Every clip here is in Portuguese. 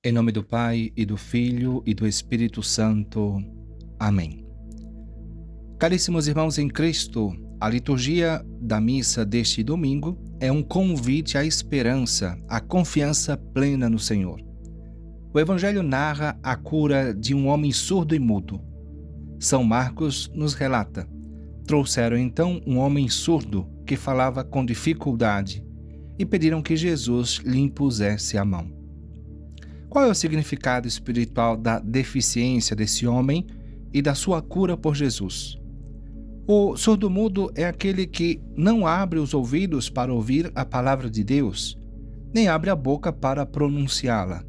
Em nome do Pai, e do Filho, e do Espírito Santo. Amém. Caríssimos irmãos em Cristo, a liturgia da missa deste domingo é um convite à esperança, à confiança plena no Senhor. O Evangelho narra a cura de um homem surdo e mudo. São Marcos nos relata: trouxeram então um homem surdo que falava com dificuldade e pediram que Jesus lhe impusesse a mão. Qual é o significado espiritual da deficiência desse homem e da sua cura por Jesus? O surdo-mudo é aquele que não abre os ouvidos para ouvir a palavra de Deus, nem abre a boca para pronunciá-la.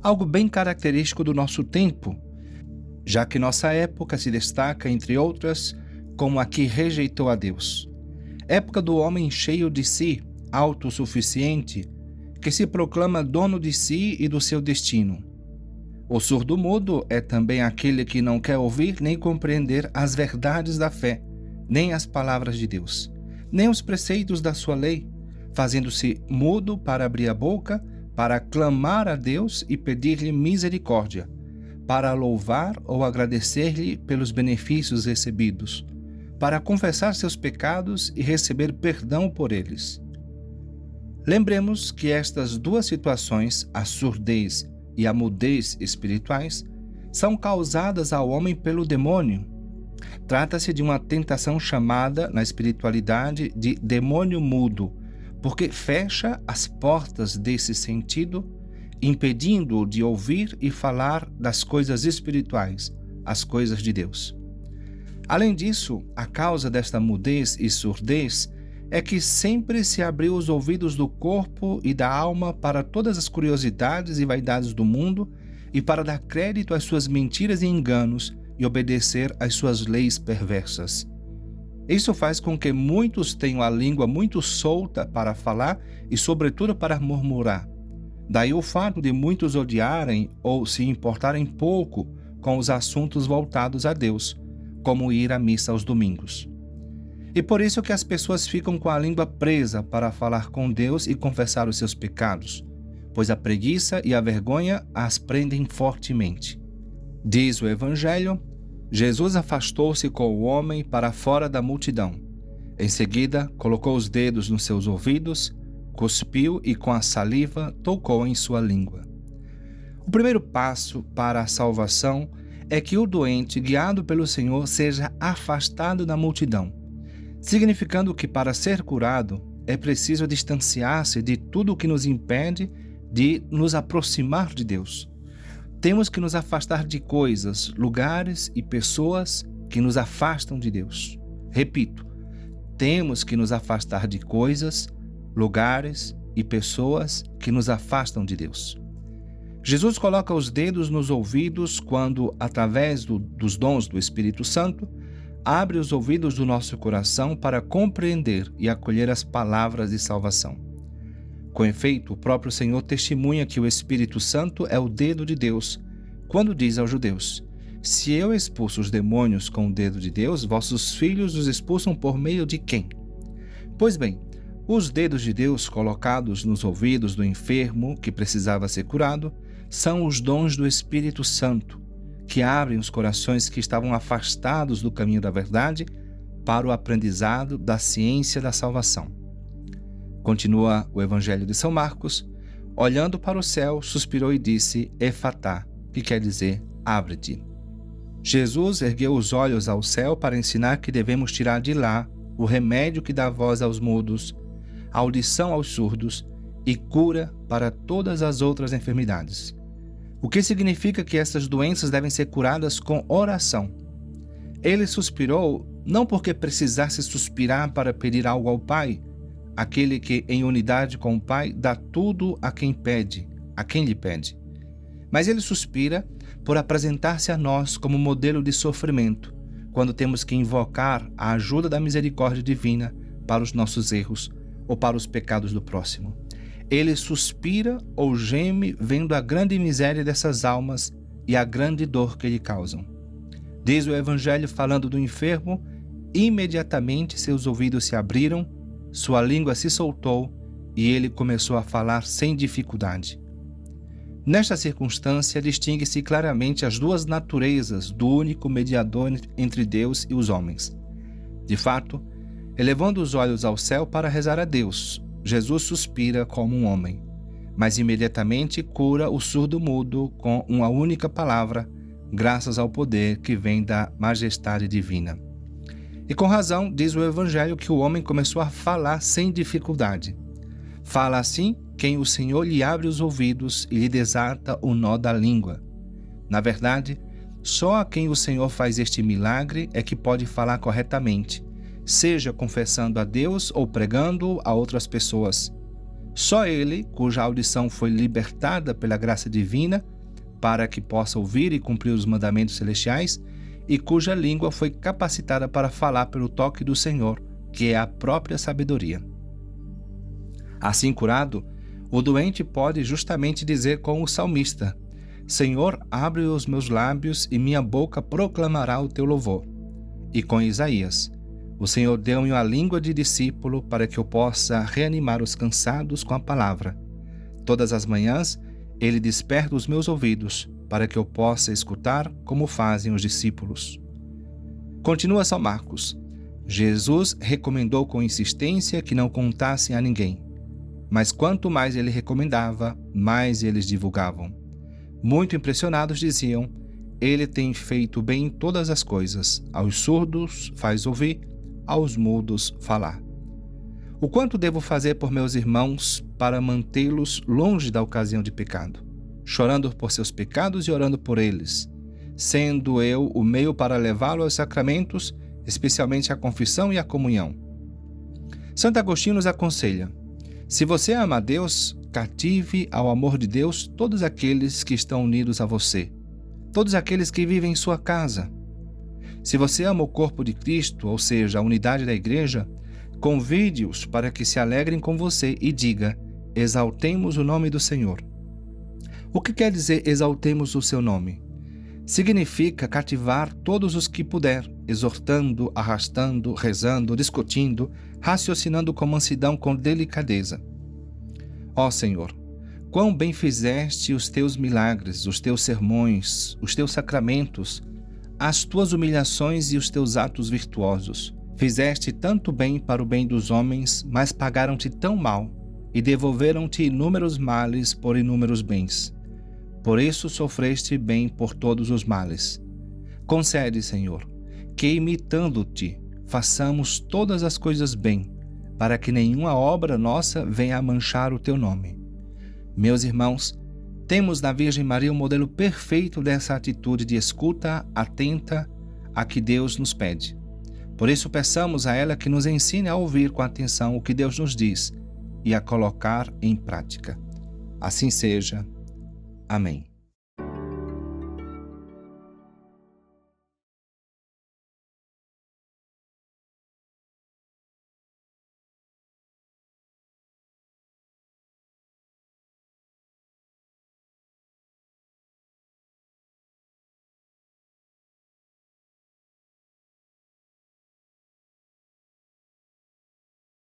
Algo bem característico do nosso tempo, já que nossa época se destaca, entre outras, como a que rejeitou a Deus. Época do homem cheio de si, autossuficiente, que se proclama dono de si e do seu destino. O surdo-mudo é também aquele que não quer ouvir nem compreender as verdades da fé, nem as palavras de Deus, nem os preceitos da sua lei, fazendo-se mudo para abrir a boca, para clamar a Deus e pedir-lhe misericórdia, para louvar ou agradecer-lhe pelos benefícios recebidos, para confessar seus pecados e receber perdão por eles. Lembremos que estas duas situações, a surdez e a mudez espirituais, são causadas ao homem pelo demônio. Trata-se de uma tentação chamada, na espiritualidade, de demônio mudo, porque fecha as portas desse sentido, impedindo-o de ouvir e falar das coisas espirituais, as coisas de Deus. Além disso, a causa desta mudez e surdez é que sempre se abriu os ouvidos do corpo e da alma para todas as curiosidades e vaidades do mundo e para dar crédito às suas mentiras e enganos e obedecer às suas leis perversas. Isso faz com que muitos tenham a língua muito solta para falar e, sobretudo, para murmurar. Daí o fato de muitos odiarem ou se importarem pouco com os assuntos voltados a Deus, como ir à missa aos domingos. E por isso que as pessoas ficam com a língua presa para falar com Deus e confessar os seus pecados, pois a preguiça e a vergonha as prendem fortemente. Diz o Evangelho: Jesus afastou-se com o homem para fora da multidão. Em seguida, colocou os dedos nos seus ouvidos, cuspiu e com a saliva tocou em sua língua. O primeiro passo para a salvação é que o doente, guiado pelo Senhor, seja afastado da multidão, significando que para ser curado é preciso distanciar-se de tudo o que nos impede de nos aproximar de Deus. Temos que nos afastar de coisas, lugares e pessoas que nos afastam de Deus. Repito, temos que nos afastar de coisas, lugares e pessoas que nos afastam de Deus. Jesus coloca os dedos nos ouvidos quando, através dos dons do Espírito Santo, abre os ouvidos do nosso coração para compreender e acolher as palavras de salvação. Com efeito, o próprio Senhor testemunha que o Espírito Santo é o dedo de Deus, quando diz aos judeus: se eu expulso os demônios com o dedo de Deus, vossos filhos os expulsam por meio de quem? Pois bem, os dedos de Deus colocados nos ouvidos do enfermo que precisava ser curado são os dons do Espírito Santo, que abrem os corações que estavam afastados do caminho da verdade para o aprendizado da ciência da salvação. Continua o Evangelho de São Marcos: olhando para o céu, suspirou e disse: Efatá, que quer dizer abre-te. Jesus ergueu os olhos ao céu para ensinar que devemos tirar de lá o remédio que dá voz aos mudos, audição aos surdos e cura para todas as outras enfermidades. O que significa que essas doenças devem ser curadas com oração. Ele suspirou não porque precisasse suspirar para pedir algo ao Pai, aquele que, em unidade com o Pai, dá tudo a quem lhe pede. Mas ele suspira por apresentar-se a nós como modelo de sofrimento, quando temos que invocar a ajuda da misericórdia divina para os nossos erros ou para os pecados do próximo. Ele suspira ou geme vendo a grande miséria dessas almas e a grande dor que lhe causam. Diz o Evangelho, falando do enfermo: imediatamente seus ouvidos se abriram, sua língua se soltou e ele começou a falar sem dificuldade. Nesta circunstância, distingue-se claramente as duas naturezas do único mediador entre Deus e os homens. De fato, elevando os olhos ao céu para rezar a Deus, Jesus suspira como um homem, mas imediatamente cura o surdo-mudo com uma única palavra, graças ao poder que vem da majestade divina. E com razão, diz o Evangelho que o homem começou a falar sem dificuldade. Fala assim quem o Senhor lhe abre os ouvidos e lhe desata o nó da língua. Na verdade, só a quem o Senhor faz este milagre é que pode falar corretamente, seja confessando a Deus ou pregando a outras pessoas. Só ele, cuja audição foi libertada pela graça divina, para que possa ouvir e cumprir os mandamentos celestiais, e cuja língua foi capacitada para falar pelo toque do Senhor, que é a própria sabedoria. Assim curado, o doente pode justamente dizer com o salmista: Senhor, abre os meus lábios e minha boca proclamará o teu louvor. E com Isaías: o Senhor deu-me a língua de discípulo para que eu possa reanimar os cansados com a palavra. Todas as manhãs, ele desperta os meus ouvidos para que eu possa escutar como fazem os discípulos. Continua São Marcos. Jesus recomendou com insistência que não contassem a ninguém. Mas quanto mais ele recomendava, mais eles divulgavam. Muito impressionados diziam: ele tem feito bem em todas as coisas. Aos surdos faz ouvir, aos mudos falar. O quanto devo fazer por meus irmãos para mantê-los longe da ocasião de pecado, chorando por seus pecados e orando por eles, sendo eu o meio para levá-lo aos sacramentos, especialmente a confissão e a comunhão. Santo Agostinho nos aconselha: se você ama a Deus, cative ao amor de Deus todos aqueles que estão unidos a você, todos aqueles que vivem em sua casa. Se você ama o corpo de Cristo, ou seja, a unidade da Igreja, convide-os para que se alegrem com você e diga: exaltemos o nome do Senhor. O que quer dizer exaltemos o seu nome? Significa cativar todos os que puder, exortando, arrastando, rezando, discutindo, raciocinando com mansidão, com delicadeza. Ó Senhor, quão bem fizeste os teus milagres, os teus sermões, os teus sacramentos, as tuas humilhações e os teus atos virtuosos. Fizeste tanto bem para o bem dos homens, mas pagaram-te tão mal e devolveram-te inúmeros males por inúmeros bens. Por isso sofreste bem por todos os males. Concede, Senhor, que imitando-te, façamos todas as coisas bem, para que nenhuma obra nossa venha a manchar o teu nome. Meus irmãos, temos na Virgem Maria um modelo perfeito dessa atitude de escuta atenta a que Deus nos pede. Por isso peçamos a ela que nos ensine a ouvir com atenção o que Deus nos diz e a colocar em prática. Assim seja. Amém.